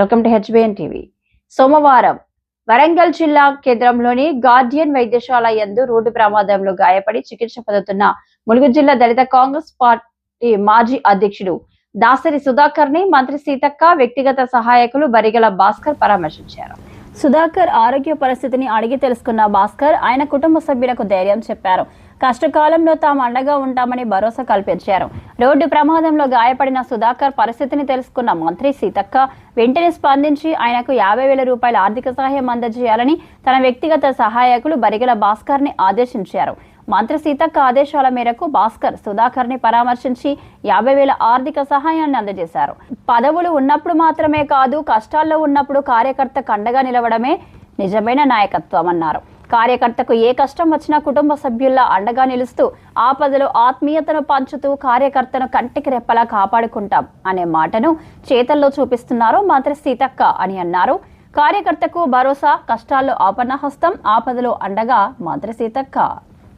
Welcome to HBN TV. సోమవారం వరంగల్ జిల్లా కేంద్రంలోని గార్డియన్ వైద్యశాల యందు రోడ్డు ప్రమాదంలో గాయపడి చికిత్స పొందుతున్న ములుగు జిల్లా దళిత కాంగ్రెస్ పార్టీ మాజీ అధ్యక్షుడు దాసరి సుధాకర్ ని మంత్రి సీతక్క, వ్యక్తిగత సహాయకులు బరిగల భాస్కర్ పరామర్శించారు. సుధాకర్ ఆరోగ్య పరిస్థితిని అడిగి తెలుసుకున్న భాస్కర్ ఆయన కుటుంబ సభ్యులకు ధైర్యం చెప్పారు. కష్టకాలంలో తాము అండగా ఉంటామని భరోసా కల్పించారు. రోడ్డు ప్రమాదంలో గాయపడిన సుధాకర్ పరిస్థితిని తెలుసుకున్న మంత్రి సీతక్క వెంటనే స్పందించి ఆయనకు 50,000 రూపాయల ఆర్థిక సహాయం అందజేయాలని తన వ్యక్తిగత సహాయకులు బరిగల భాస్కర్ ని ఆదేశించారు. మంత్రి సీతక్క ఆదేశాల మేరకు భాస్కర్ సుధాకర్ ని పరామర్శించి 50,000 ఆర్థిక సహాయాన్ని అందజేశారు. పదవులు ఉన్నప్పుడు మాత్రమే కాదు, కష్టాల్లో ఉన్నప్పుడు కార్యకర్తకు అండగా నిలవడమే నిజమైన నాయకత్వం అన్నారు. కార్యకర్తకు ఏ కష్టం వచ్చినా కుటుంబ సభ్యుల్లా అండగా నిలుస్తూ ఆపదలో ఆత్మీయతను పంచుతూ కార్యకర్తను కంటికి రెప్పలా కాపాడుకుంటాం అనే మాటను చేతల్లో చూపిస్తున్నారు మంత్రి సీతక్క అని అన్నారు. కార్యకర్తకు భరోసా, కష్టాల్లో ఆపన్నహస్తం, ఆపదలో అండగా మంత్రి సీతక్క.